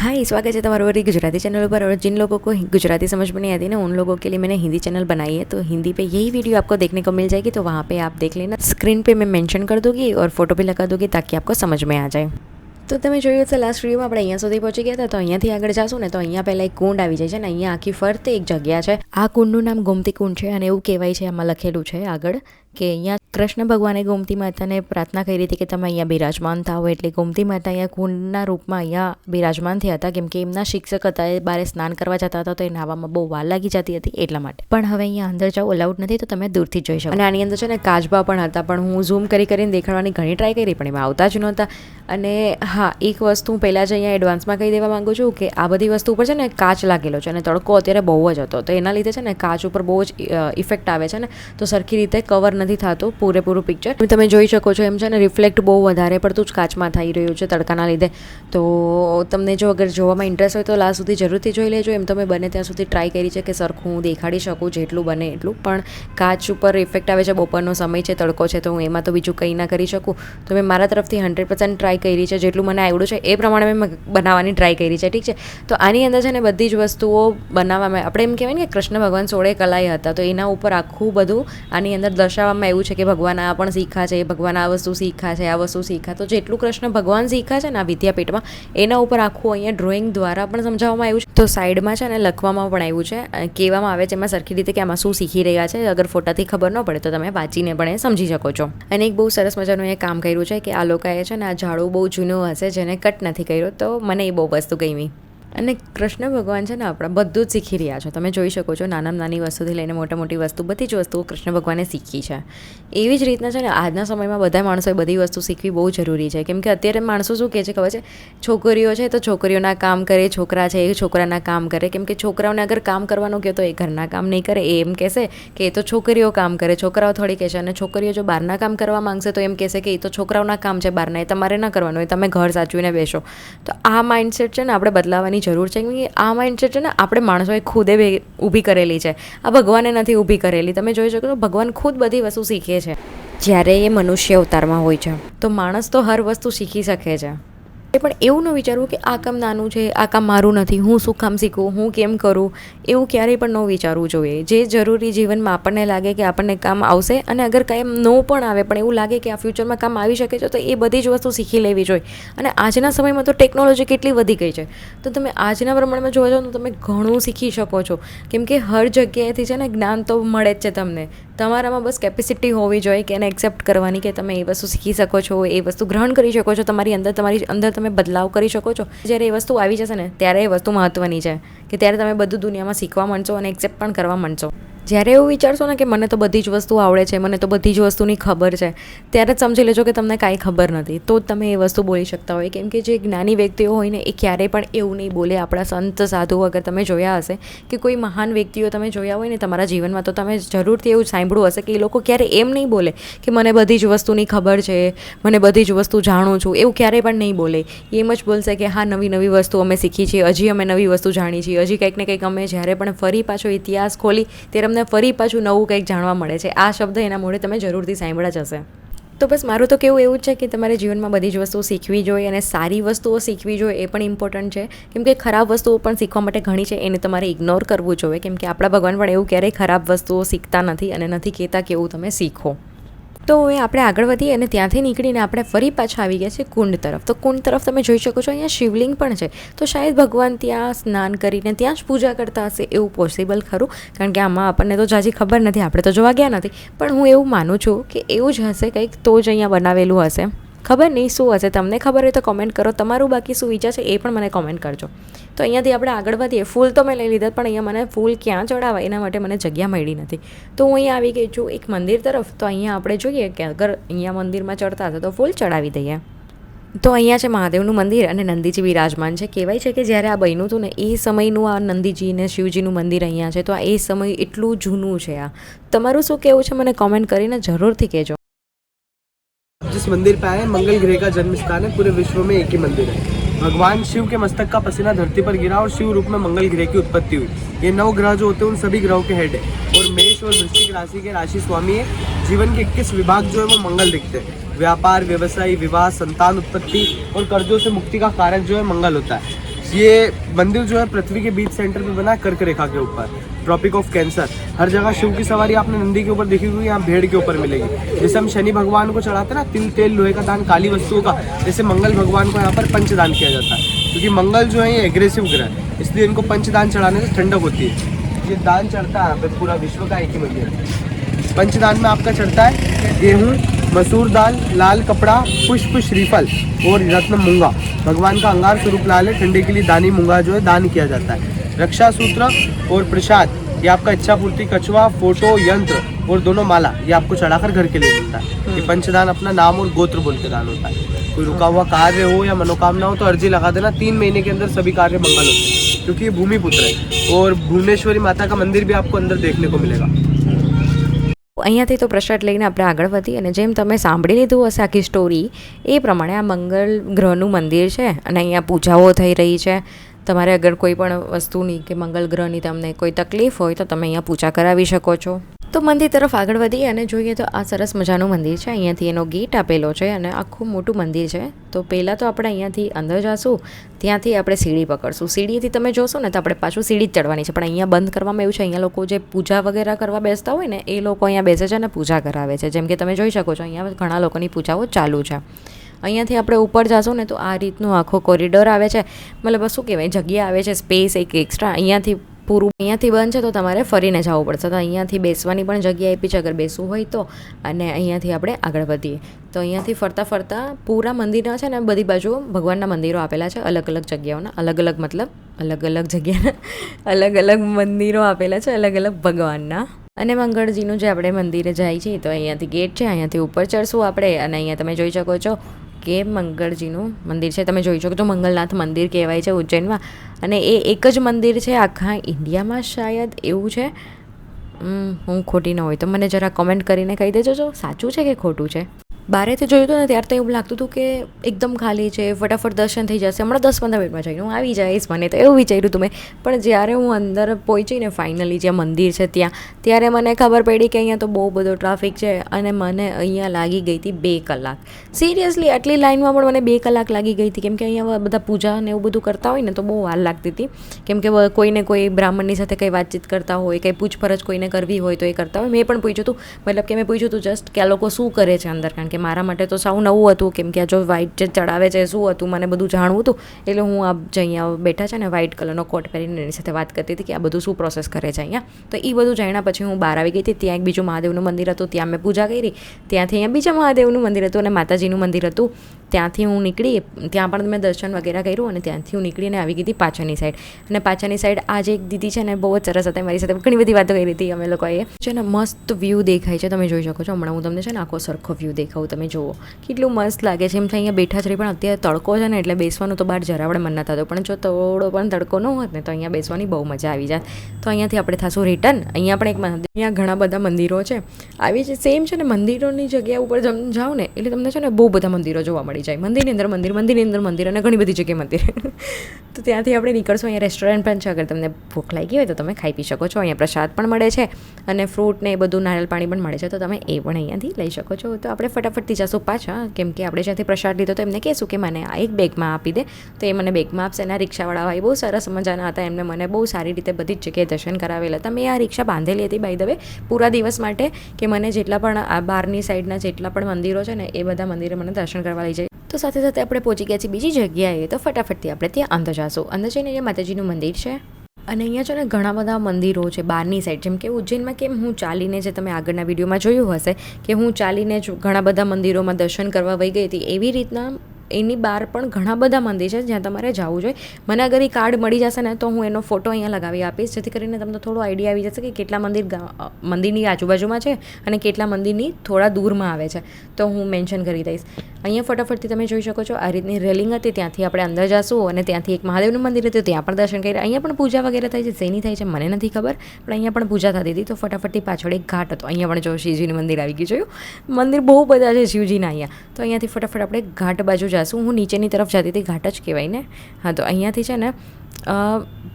हाय, स्वागत है तुम्हारा और गुजराती चैनल पर। और जिन लोगों को गुजराती समझ में नहीं आती ना, उन लोगों के लिए मैंने हिंदी चैनल बनाई है, तो हिंदी पे यही वीडियो आपको देखने को मिल जाएगी। तो वहाँ पे आप देख लेना, स्क्रीन पे मैं मेंशन कर दूँगी और फोटो भी लगा दूँगी ताकि आपको समझ में आ जाए। તો તમે જોયું હશે લાસ્ટ વિડીયોમાં આપણે અહીંયા સુધી પહોંચી ગયા હતા। તો અહીંયાથી આગળ જાશું ને તો અહીંયા પહેલાં એક કુંડ આવી જાય છે ને અહીંયા આખી ફરતે એક જગ્યા છે। આ કુંડનું નામ ગોમતી કુંડ છે અને એવું કહેવાય છે, આમાં લખેલું છે આગળ કે અહીંયા કૃષ્ણ ભગવાને ગોમતી માતાને પ્રાર્થના કરી હતી કે તમે અહીંયા બિરાજમાન થાઓ, એટલે ગોમતી માતા અહીંયા કુંડના રૂપમાં અહીંયા બિરાજમાન થયા હતા, કેમ કે એમના શિક્ષક હતા, એ બારે સ્નાન કરવા જતા હતા તો એ નાવામાં બહુ વાર લાગી જતી હતી એટલા માટે। પણ હવે અહીંયા અંદર જાઓ અલાઉડ નથી, તો તમે દૂરથી જોઈ શકો। અને આની અંદર છે ને કાચબા પણ હતા, પણ હું ઝૂમ કરીને દેખાડવાની ઘણી ટ્રાય કરી પણ એમાં આવતા જ નહોતા। અને હા, એક વસ્તુ હું પહેલાં જ અહીંયા એડવાન્સમાં કહી દેવા માગું છું કે આ બધી વસ્તુ ઉપર છે ને કાચ લાગેલો છે અને તડકો અત્યારે બહુ જ હતો, તો એના લીધે છે ને કાચ ઉપર બહુ જ ઇફેક્ટ આવે છે ને, તો સરખી રીતે કવર નથી થતું પૂરેપૂરું પિક્ચર। તમે જોઈ શકો છો એમ છે ને રિફ્લેક્ટ બહુ વધારે પડતું જ કાચમાં થઈ રહ્યું છે તડકાના લીધે। તો તમને જો અગર જોવામાં ઇન્ટરેસ્ટ હોય તો લાસ્ટ સુધી જરૂરથી જોઈ લેજો। એમ તમે બને ત્યાં સુધી ટ્રાય કરી છે કે સરખું હું દેખાડી શકું જેટલું બને એટલું, પણ કાચ ઉપર ઇફેક્ટ આવે છે, બપોરનો સમય છે, તડકો છે, તો હું એમાં તો બીજું કંઈ ના કરી શકું। તો મેં મારા તરફથી 100% ટ્રાય કરી છે, જેટલું મને આવડ્યું છે એ પ્રમાણે મેં બનાવવાની ટ્રાય કરી છે, ઠીક છે। તો આની અંદર છે ને બધી જ વસ્તુઓ બનાવવામાં, આપણે એમ કહેવાય ને કે કૃષ્ણ ભગવાન 16 કલાએ હતા, તો એના ઉપર આખું બધું આની અંદર દર્શાવવામાં આવ્યું છે કે ભગવાન આ પણ શીખા છે, ભગવાન આ વસ્તુ શીખા છે, આ વસ્તુ શીખા। તો જેટલું કૃષ્ણ ભગવાન શીખા છે ને આ વિદ્યાપીઠમાં, એના ઉપર આખું અહીંયા ડ્રોઈંગ દ્વારા પણ સમજાવવામાં આવ્યું છે। તો સાઈડમાં છે ને લખવામાં પણ આવ્યું છે, કહેવામાં આવે છે એમાં સરખી રીતે કે આમાં શું શીખી રહ્યા છે। અગર ફોટાથી ખબર ન પડે તો તમે વાંચીને પણ એ સમજી શકો છો। અને એક બહુ સરસ મજાનું એ કામ કર્યું છે કે આ લોકોએ છે ને આ ઝાડું બહુ જૂનું હશે જેને કટ નથી કર્યો, તો મને એ બહુ વસ્તુ ગમી। અને કૃષ્ણ ભગવાન છે ને આપણા બધું જ શીખી રહ્યા છો, તમે જોઈ શકો છો, નાનામાં નાની વસ્તુથી લઈને મોટા મોટી વસ્તુ, બધી જ વસ્તુઓ કૃષ્ણ ભગવાને શીખી છે। એવી જ રીતના છે ને આજના સમયમાં બધા માણસોએ બધી વસ્તુ શીખવી બહુ જરૂરી છે, કેમ કે અત્યારે માણસો શું કહે છે ખબર છે, છોકરીઓ છે તો છોકરીઓના કામ કરે, છોકરા છે એ છોકરાના કામ કરે, કેમ કે છોકરાઓને અગર કામ કરવાનું કહે તો એ ઘરના કામ નહીં કરે, એ એમ કહેશે કે એ તો છોકરીઓ કામ કરે, છોકરાઓ થોડી કહેશે। અને છોકરીઓ જો બહારના કામ કરવા માંગશે તો એમ કહેશે કે એ તો છોકરાઓના કામ છે બહારના, એ તમારે ન કરવાનું, એ તમે ઘર સાચવીને બેસો। તો આ માઇન્ડસેટ છે ને આપણે બદલાવવાની જરૂર છે, કે આ માઇન્ડસેટ છે ને આપણે માણસોએ ખુદે ઊભી કરેલી છે, આ ભગવાને નથી ઊભી કરેલી। તમે જોઈ શકો છો ભગવાન ખુદ બધી વસ્તુ શીખે છે જ્યારે એ મનુષ્ય અવતારમાં હોય છે, તો માણસ તો હર વસ્તુ શીખી શકે છે। એ પણ એવું ન વિચારવું કે આ કામ નાનું છે, આ કામ મારું નથી, હું શું કામ શીખું, હું કેમ કરું, એવું ક્યારેય પણ ન વિચારવું જોઈએ। જે જરૂરી જીવનમાં આપણને લાગે કે આપણને કામ આવશે, અને અગર કાંઈ ન પણ આવે પણ એવું લાગે કે આ ફ્યુચરમાં કામ આવી શકે છે, તો એ બધી જ વસ્તુ શીખી લેવી જોઈએ। અને આજના સમયમાં તો ટેકનોલોજી કેટલી વધી ગઈ છે, તો તમે આજના પ્રમાણમાં જોવા જાઓ તો તમે ઘણું શીખી શકો છો, કેમ કે હર જગ્યાએથી છે ને જ્ઞાન તો મળે જ છે તમને। તમારામાં બસ કેપેસિટી હોવી જોઈએ કે એને એક્સેપ્ટ કરવાની, કે તમે એ વસ્તુ શીખી શકો છો, એ વસ્તુ ગ્રહણ કરી શકો છો, તમારી અંદર તમે બદલાવ કરી શકો છો। જ્યારે એ વસ્તુ આવી જશે ને ત્યારે એ વસ્તુ મહત્ત્વની છે કે ત્યારે તમે બધું દુનિયામાં શીખવા માંડશો અને એક્સેપ્ટ પણ કરવા માંડશો। જ્યારે એવું વિચારશો ને કે મને તો બધી જ વસ્તુ આવડે છે, મને તો બધી જ વસ્તુની ખબર છે, ત્યારે જ સમજી લેજો કે તમને કાંઈ ખબર નથી, તો જ તમે એ વસ્તુ બોલી શકતા હોય। કેમ કે જે જ્ઞાની વ્યક્તિઓ હોય ને એ ક્યારેય પણ એવું નહીં બોલે। આપણા સંત સાધુ અગર તમે જોયા હશે કે કોઈ મહાન વ્યક્તિઓ તમે જોયા હોય ને તમારા જીવનમાં, તો તમે જરૂરથી એવું સાંભળ્યું હશે કે એ લોકો ક્યારે એમ નહીં બોલે કે મને બધી જ વસ્તુની ખબર છે, મને બધી જ વસ્તુ જાણું છું, એવું ક્યારેય પણ નહીં બોલે। એમ જ બોલશે કે હા, નવી નવી વસ્તુ અમે શીખી છીએ, હજી અમે નવી વસ્તુ જાણી છીએ, હજી કંઈક ને કંઈક અમે જ્યારે પણ ફરી પાછો ઇતિહાસ ખોલી ત્યારે અમને ફરી પાછું નવું કંઈક જાણવા મળે છે। આ શબ્દ એના મોઢે તમે જરૂરથી સાંભળ્યા જ હશે। તો બસ મારું તો કેવું એવું જ છે કે તમારે જીવનમાં બધી જ વસ્તુઓ શીખવી જોઈએ, અને સારી વસ્તુઓ શીખવી જોઈએ, એ પણ ઇમ્પોર્ટન્ટ છે, કેમ કે ખરાબ વસ્તુઓ પણ શીખવા માટે ઘણી છે, એને તમારે ઇગ્નોર કરવું જોઈએ, કેમ કે આપણા ભગવાન પણ એવું ક્યારેય ખરાબ વસ્તુઓ શીખતા નથી અને નથી કહેતા કે એવું તમે શીખો। તો હવે આપણે આગળ વધીએ અને ત્યાંથી નીકળીને આપણે ફરી પાછા આવી ગયા છે કુંડ તરફ। તો કુંડ તરફ તમે જોઈ શકો છો અહીંયા શિવલિંગ પણ છે, તો શાયદ ભગવાન ત્યાં સ્નાન કરીને ત્યાં જ પૂજા કરતા હશે, એવું પોસિબલ ખરું, કારણ કે આમાં આપણને તો જાજી ખબર નથી, આપણે તો જોવા ગયા નથી, પણ હું એવું માનું છું કે એવું જ હશે કંઈક, તો જ અહીંયા બનાવેલું હશે। ખબર નહીં શું હશે, તમને ખબર હોય તો કોમેન્ટ કરો, તમારું બાકી શું વિચાર છે એ પણ મને કોમેન્ટ કરજો। તો અહીંયાથી આપણે આગળ વધીએ। ફૂલ તો મેં લઈ લીધા, પણ અહીંયા મને ફૂલ ક્યાં ચડાવવા એના માટે મને જગ્યા મળી નથી, તો હું અહીંયા આવી ગઈ છું એક મંદિર તરફ। તો અહીંયા આપણે જોઈએ કે અગર અહીંયા મંદિરમાં ચડતા હશે તો ફૂલ ચડાવી દઈએ। તો અહીંયા છે મહાદેવનું મંદિર અને નંદીજી બિરાજમાન છે। કહેવાય છે કે જ્યારે આ બન્યું હતું ને એ સમયનું આ નંદીજી ને શિવજીનું મંદિર અહીંયા છે, તો આ એ સમય એટલું જૂનું છે। આ તમારું શું કહેવું છે મને કોમેન્ટ કરીને જરૂરથી કહેજો। जिस मंदिर पे आए, मंगल ग्रह का जन्म स्थान है, पूरे विश्व में एक ही मंदिर है। भगवान शिव के मस्तक का पसीना धरती पर गिरा और शिव रूप में मंगल ग्रह की उत्पत्ति हुई। ये 9 ग्रह जो होते हैं उन सभी ग्रहों के हेड है, और मेष और वृश्चिक राशि के राशि स्वामी है। जीवन के 21 विभाग जो है वो मंगल दिखते हैं। व्यापार, व्यवसाय, विवाह, संतान उत्पत्ति और कर्जों से मुक्ति का कारक जो है मंगल होता है। ये मंदिर जो है पृथ्वी के बीच सेंटर पे बना है, कर्क रेखा के ऊपर, ट्रॉपिक ऑफ कैंसर। हर जगह शिव की सवारी आपने नंदी के ऊपर देखी हुई, यहाँ भेड़ के ऊपर मिलेगी। जैसे हम शनि भगवान को चढ़ाते हैं ना तिल तेल लोहे का दान काली वस्तुओं का, जैसे मंगल भगवान को यहाँ पर पंचदान किया जाता है, क्योंकि मंगल जो है ये एग्रेसिव ग्रह है, इसलिए इनको पंचदान चढ़ाने से ठंडक होती है। ये दान चढ़ता है यहाँ पे पूरा विश्व का एक ही मंदिर है। पंचदान में आपका चढ़ता है गेहूँ, मसूर दाल, लाल कपड़ा, पुष्प, श्रीफल और रत्न मूंगा। भगवान का अंगार स्वरूप लाल है, ठंडे के लिए दानी मूंगा जो है दान किया जाता है। रक्षा सूत्र और प्रसाद ये आपका इच्छा पूर्ति, कछुआ, फोटो, यंत्र और दोनों माला ये आपको चढ़ाकर घर के लिए मिलता है। ये पंचदान अपना नाम और गोत्र बोल के दान होता है। कोई रुका हुआ कार्य हो या मनोकामना हो तो अर्जी लगा देना, 3 महीने के अंदर सभी कार्य मंगल होते हैं, क्योंकि ये भूमि पुत्र है। और भुवनेश्वरी माता का मंदिर भी आपको अंदर देखने को मिलेगा। અહીંયાથી તો પ્રસાદ લઈને આપણે આગળ વધી અને જેમ તમે સાંભળી લીધું હશે આખી સ્ટોરી એ પ્રમાણે આ મંગળ ગ્રહનું મંદિર છે અને અહીંયા પૂજાઓ થઈ રહી છે. તમારે અગર કોઈ પણ વસ્તુની કે મંગળ ગ્રહની તમને કોઈ તકલીફ હોય તો તમે અહીંયા પૂજા કરાવી શકો છો. તો મંદિર તરફ આગળ વધી અને જોઈએ તો આ સરસ મજાનું મંદિર છે. અહીંયાથી એનો ગેટ આપેલો છે અને આખું મોટું મંદિર છે. તો પહેલાં તો આપણે અહીંયાથી અંદર જઈશું, ત્યાંથી આપણે સીડી પકડશું. સીડીથી તમે જોશો ને તો આપણે પાછું સીડી જ ચડવાની છે, પણ અહીંયા બંધ કરવામાં એવું છે. અહીંયા લોકો જે પૂજા વગેરે કરવા બેસતા હોય ને એ લોકો અહીંયા બેસે છે અને પૂજા કરાવે છે. જેમ કે તમે જોઈ શકો છો અહીંયા ઘણા લોકોની પૂજાઓ ચાલુ છે. અહીંયાથી આપણે ઉપર જઈશું ને તો આ રીતનું આખો કોરિડોર આવે છે, મતલબ શું કહેવાય જગ્યા આવે છે, સ્પેસ એક એક્સ્ટ્રા. અહીંયાથી પૂરું અહીંયાથી બંધ છે તો તમારે ફરીને જવું પડશે. તો અહીંયાથી બેસવાની પણ જગ્યા આપી છે અગર બેસવું હોય તો. અને અહીંયાથી આપણે આગળ વધીએ તો અહીંયાથી ફરતા ફરતા પૂરા મંદિરના છે ને બધી બાજુ ભગવાનના મંદિરો આપેલા છે, અલગ અલગ જગ્યાઓના, અલગ અલગ મતલબ અલગ અલગ જગ્યાના અલગ અલગ મંદિરો આપેલા છે, અલગ અલગ ભગવાનના. અને મંગળજીનું જે આપણે મંદિરે જાય છીએ તો અહીંયાથી ગેટ છે, અહીંયાથી ઉપર ચડશું આપણે. અને અહીંયા તમે જોઈ શકો છો કે મંગળજીનું મંદિર છે, તમે જોઈ શકો છો મંગલનાથ મંદિર કહેવાય છે ઉજ્જૈનમાં. અને એ એક જ મંદિર છે આખા ઇન્ડિયામાં શાયદ એવું છે. હું ખોટી ન હોય તો મને જરા કોમેન્ટ કરીને કહી દેજો જો સાચું છે કે ખોટું છે. બારેથી જોયું હતું ને ત્યારે તો એવું લાગતું હતું કે એકદમ ખાલી છે, ફટાફટ દર્શન થઈ જશે, હમણાં 10-15 મિનિટમાં જઈને હું આવી જઈશ, મને તો એવું વિચાર્યું હતું મેં. પણ જ્યારે હું અંદર પહોંચીને ફાઇનલી જે મંદિર છે ત્યાં, ત્યારે મને ખબર પડી કે અહીંયા તો બહુ બધો ટ્રાફિક છે. અને મને અહીંયા લાગી ગઈ હતી 2 કલાક. સિરિયસલી આટલી લાઇનમાં પણ મને 2 કલાક લાગી ગઈ હતી, કેમ કે અહીંયા બધા પૂજા ને એવું બધું કરતા હોય ને તો બહુ વાર લાગતી હતી. કેમ કે કોઈને કોઈ બ્રાહ્મણની સાથે કંઈ વાતચીત કરતા હોય, કંઈ પૂછપરછ કોઈને કરવી હોય તો એ કરતા હોય. મેં પણ પૂછ્યું હતું, મતલબ કે મેં પૂછ્યું હતું જસ્ટ કે આ લોકો શું કરે છે અંદર, કારણ કે મારા માટે તો સાવ નવું હતું. કેમ કે આ જો વ્હાઇટ જે ચડાવે છે શું હતું મને બધું જાણવું હતું. એટલે હું આ જે અહીંયા બેઠા છે ને વ્હાઇટ કલરનો કોટ પહેરીને એની સાથે વાત કરતી હતી કે આ બધું શું પ્રોસેસ કરે છે અહીંયા. તો એ બધું જાણ્યા પછી હું બહાર આવી ગઈ હતી. ત્યાં એક બીજું મહાદેવનું મંદિર હતું, ત્યાં મેં પૂજા કરી. ત્યાંથી અહીંયા બીજા મહાદેવનું મંદિર હતું અને માતાજીનું મંદિર હતું. ત્યાંથી હું નીકળી, ત્યાં પણ મેં દર્શન વગેરે કર્યું અને ત્યાંથી હું નીકળીને આવી ગઈ હતી પાછળની સાઈડ. અને પાછળની સાઈડ આ જે એક દીદી છે ને બહુ જ સરસ હતા, મારી સાથે ઘણી બધી વાતો કરી હતી અમે લોકોએ. છે ને મસ્ત વ્યૂ દેખાય છે, તમે જોઈ શકો છો. હમણાં હું તમને છે ને આખો સરખો વ્યૂ દેખાવું, તમે જુઓ કેટલું મસ્ત લાગે છે. એમ થાય અહીંયા બેઠા જ રહી, પણ અત્યારે તડકો છે ને એટલે બેસવાનું તો બહાર જરા આપણે મન ના થતું, પણ જો થોડો પણ તડકો ન હોત ને તો અહીંયા બેસવાની બહુ મજા આવી જાય. તો અહીંયાથી આપણે થશું રિટર્ન. અહીંયા પણ એક મંદિર, અહીંયા ઘણા બધા મંદિરો છે આવી જ સેમ છે ને. મંદિરોની જગ્યા ઉપર જાઓ ને એટલે તમને છે ને બહુ બધા મંદિરો જોવા મળી જાય. મંદિરની અંદર મંદિર, મંદિરની અંદર મંદિર અને ઘણી બધી જગ્યાએ મંદિર. તો ત્યાંથી આપણે નીકળશું. અહીંયા રેસ્ટોરન્ટ પણ છે, અગર તમને ભૂખ લાગી હોય તો તમે ખાઈ પી શકો છો. અહીંયા પ્રસાદ પણ મળે છે અને ફ્રૂટ ને એ બધું નારિયેળ પાણી પણ મળે છે, તો તમે એ પણ અહીંયાથી લઈ શકો છો. તો આપણે ફટાફટથી જશું પાછા, કેમ કે આપણે જ્યાંથી પ્રસાદ લીધો તો એમને કહેશું કે મને આ એક બેગમાં આપી દે, તો એ મને બેગમાં આપશે. એના રિક્ષાવાળા ભાઈ બહુ સરસ મજાના હતા, એમને મને બહુ સારી રીતે બધી જ જગ્યાએ દર્શન કરાવેલા હતા. મેં આ રિક્ષા બાંધેલી હતી બાય ધ વે પૂરા દિવસ માટે, કે મને જેટલા પણ આ બહારની સાઈડના જેટલા પણ મંદિરો છે ને એ બધા મંદિરે મને દર્શન કરવા લઈ જાય. તો સાથે સાથે આપણે પહોંચી ગયા છીએ બીજી જગ્યાએ, તો ફટાફટથી આપણે ત્યાં અંદર જઈશું. અંદર જઈને અહીંયા માતાજીનું મંદિર છે અને અહીંયા છે ને ઘણા બધા મંદિરો છે બહારની સાઈડ. જેમ કે ઉજ્જૈનમાં કેમ હું ચાલીને, જે તમે આગળના વિડીયોમાં જોયું હશે કે હું ચાલીને જ ઘણા બધા મંદિરોમાં દર્શન કરવા વહી ગઈ હતી, એવી રીતના એની બહાર પણ ઘણા બધા મંદિર છે જ્યાં તમારે જવું જોઈએ. મને અગર એ કાર્ડ મળી જશે ને તો હું એનો ફોટો અહીંયા લગાવી આપીશ, જેથી કરીને તમને થોડો આઈડિયા આવી જશે કે કેટલા મંદિર મંદિરની આજુબાજુમાં છે અને કેટલા મંદિરની થોડા દૂરમાં આવે છે, તો હું મેન્શન કરી દઈશ. અહીંયા ફટાફટથી તમે જોઈ શકો છો આ રીતની રેલિંગ હતી, ત્યાંથી આપણે અંદર જઈશું અને ત્યાંથી એક મહાદેવનું મંદિર હતું, ત્યાં પણ દર્શન કરી. અહીંયા પણ પૂજા વગેરે થાય છે, શેની થાય છે મને નથી ખબર, પણ અહીંયા પણ પૂજા થતી હતી. તો ફટાફટથી પાછળ એક ઘાટ હતો, અહીંયા પણ જો શિવજીનું મંદિર આવી ગયું. જોયું મંદિર બહુ બધા છે શિવજીના અહીંયા. તો અહીંયાથી ફટાફટ આપણે ઘાટ બાજુ જઈશું. હું નીચેની તરફ જતી હતી, ઘાટ જ કહેવાય ને. હા, તો અહીંયાથી છે ને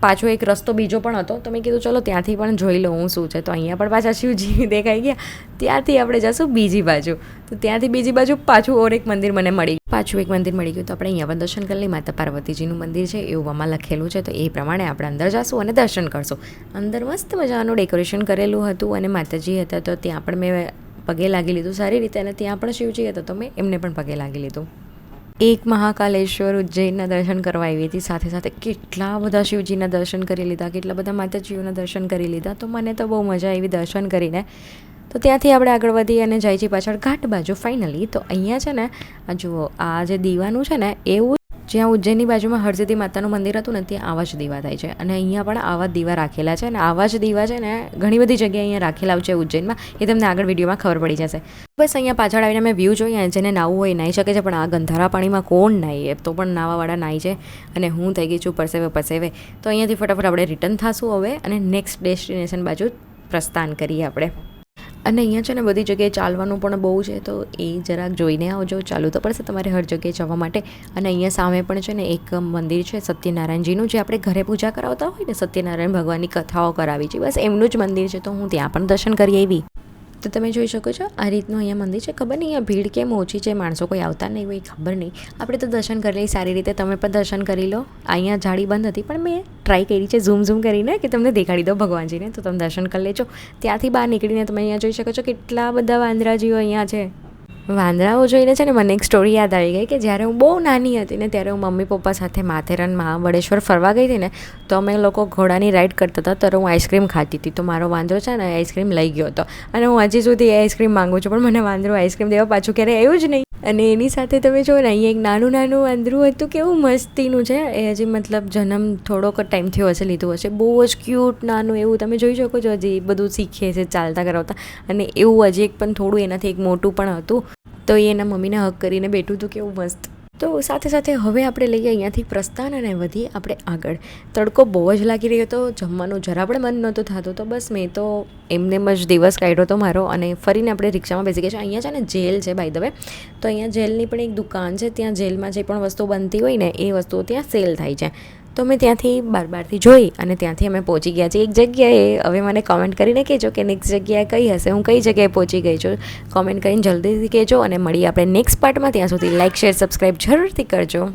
પાછો એક રસ્તો બીજો પણ હતો, તો મેં કીધું ચલો ત્યાંથી પણ જોઈ લઉં હું શું છે. તો અહીંયા પણ પાછા શિવજી દેખાઈ ગયા. ત્યાંથી આપણે જઈશું બીજી બાજુ. તો ત્યાંથી બીજી બાજુ પાછું ઓર એક મંદિર મને મળી ગયું. તો આપણે અહીંયા પણ દર્શન કરી લઈએ. માતા પાર્વતીજીનું મંદિર છે એવું આમાં લખેલું છે, તો એ પ્રમાણે આપણે અંદર જઈશું અને દર્શન કરશું. અંદર મસ્ત મજાનું ડેકોરેશન કરેલું હતું અને માતાજી હતા, તો ત્યાં પણ મેં પગે લાગી લીધું સારી રીતે. અને ત્યાં પણ શિવજી હતા, તો મેં એમને પણ પગે લાગી લીધું. એક મહાકાલેશ્વર ઉજ્જૈનના દર્શન કરવા આવી હતી, સાથે સાથે કેટલા બધા શિવજીના દર્શન કરી લીધા, કેટલા બધા માતાજીઓના દર્શન કરી લીધા. તો મને તો બહુ મજા આવી દર્શન કરીને. તો ત્યાંથી આપણે આગળ વધી અને જાય છે પાછળ ઘાટ બાજુ ફાઇનલી. તો અહીંયા છે ને જુઓ, આ જે દીવાનું છે ને એવું જ્યાં ઉજ્જૈનની બાજુમાં હરસિદ્ધિ માતાનું મંદિર હતું ને ત્યાં આવા જ દીવા થાય છે. અને અહીંયા પણ આવા જ દીવા રાખેલા છે. અને આવા જ દીવા છે ને ઘણી બધી જગ્યાએ અહીંયા રાખેલા છે ઉજ્જૈનમાં. એ તમને આગળ વિડીયોમાં ખબર પડી જશે. બસ અહીંયા પાછળ આવીને મેં વ્યૂ જોઈએ. જેને નાવું હોય નાહી શકે છે, પણ આ ગંધારા પાણીમાં કોણ નાહીએ, તો પણ નાવાવાળા નાહી છે. અને હું થઈ ગઈ છું પરસેવે. તો અહીંયાથી ફટાફટ આપણે રિટર્ન થશું હવે અને નેક્સ્ટ ડેસ્ટિનેશન બાજુ પ્રસ્થાન કરીએ આપણે. અને અહીંયા છે ને બધી જગ્યાએ ચાલવાનું પણ બહુ છે, તો એ જરાક જોઈને આવજો. ચાલુ તો પડશે તમારે હર જગ્યાએ જવા માટે. અને અહીંયા સામે પણ છે ને એક મંદિર છે સત્યનારાયણજીનું, જે આપણે ઘરે પૂજા કરાવતા હોય ને, સત્યનારાયણ ભગવાનની કથાઓ કરાવી છે, બસ એમનું જ મંદિર છે. તો હું ત્યાં પણ દર્શન કરી આવી. તો તમે જોઈ શકો છો આ રીતનું અહીંયા મંદિર છે. ખબર નહીં અહીંયા ભીડ કેમ ઓછી છે, માણસો કોઈ આવતા નહીં હોય, ખબર નહીં. આપણે તો દર્શન કરી લઈએ સારી રીતે. તમે પણ દર્શન કરી લો. અહીંયા જાળી બંધ હતી, પણ મેં ટ્રાય કરી છે ઝૂમ કરીને કે તમને દેખાડી દો ભગવાનજીને. તો તમે દર્શન કરી લેજો. ત્યાંથી બહાર નીકળીને તમે અહીંયા જોઈ શકો છો કેટલા બધા વાંદરાજીઓ અહીંયા છે. વાંદરાઓ જોઈને છે ને મને એક સ્ટોરી યાદ આવી ગઈ કે જ્યારે હું બહુ નાની હતી ને, ત્યારે હું મમ્મી પપ્પા સાથે માથેરાન મહાબળેશ્વર ફરવા ગઈ હતી ને, તો અમે લોકો ઘોડાની રાઈડ કરતા હતા. ત્યારે હું આઈસ્ક્રીમ ખાતી હતી, તો મારો વાંદરો છે ને આઈસ્ક્રીમ લઈ ગયો હતો. અને હું હજી સુધી આઈસ્ક્રીમ માગું છું, પણ મને વાંદરો આઈસ્ક્રીમ દેવા પાછું ક્યારેય આવ્યું જ નહીં. અને એની સાથે તમે જો ને અહીંયા એક નાનું વાંદરું હતું, કેવું મસ્તીનું છે. એ હજી મતલબ જન્મ થોડોક ટાઈમ થયો હશે, લીધું હશે. બહુ જ ક્યુટ નાનું એવું તમે જોઈ શકો છો. હજી બધું શીખે છે ચાલતા કરાવતા. અને એવું હજી એક પણ થોડું એનાથી એક મોટું પણ હતું, તો એ એના મમ્મીને હક કરીને બેઠું હતું. કેવું મસ્ત. તો સાથે સાથે હવે આપણે લઈએ અહીંયાથી પ્રસ્થાન અને વધીએ આપણે આગળ. તડકો બહુ જ લાગી રહ્યો હતો, જમવાનું જરા પણ મન નહોતું થતું. તો બસ મેં તો એમનેમ જ દિવસ કાઢ્યો હતો મારો. અને ફરીને આપણે રિક્ષામાં બેસી ગયા છે. અહીંયા છે ને જેલ છે બાય ધ વે. તો અહીંયા જેલની પણ એક દુકાન છે. ત્યાં જેલમાં જે પણ વસ્તુ બનતી હોય ને એ વસ્તુઓ ત્યાં સેલ થાય છે. તો અમે ત્યાંથી બારથી જોઈ અને ત્યાંથી અમે પહોંચી ગયા છીએ એક જગ્યાએ. હવે મને કોમેન્ટ કરીને કહેજો કે નેક્સ્ટ જગ્યાએ કઈ હશે, હું કઈ જગ્યાએ પહોંચી ગઈ છું. કોમેન્ટ કરીને જલ્દીથી કહેજો અને મળીએ આપણે નેક્સ્ટ પાર્ટમાં. ત્યાં સુધી લાઇક, શેર, સબસ્ક્રાઈબ જરૂરથી કરજો.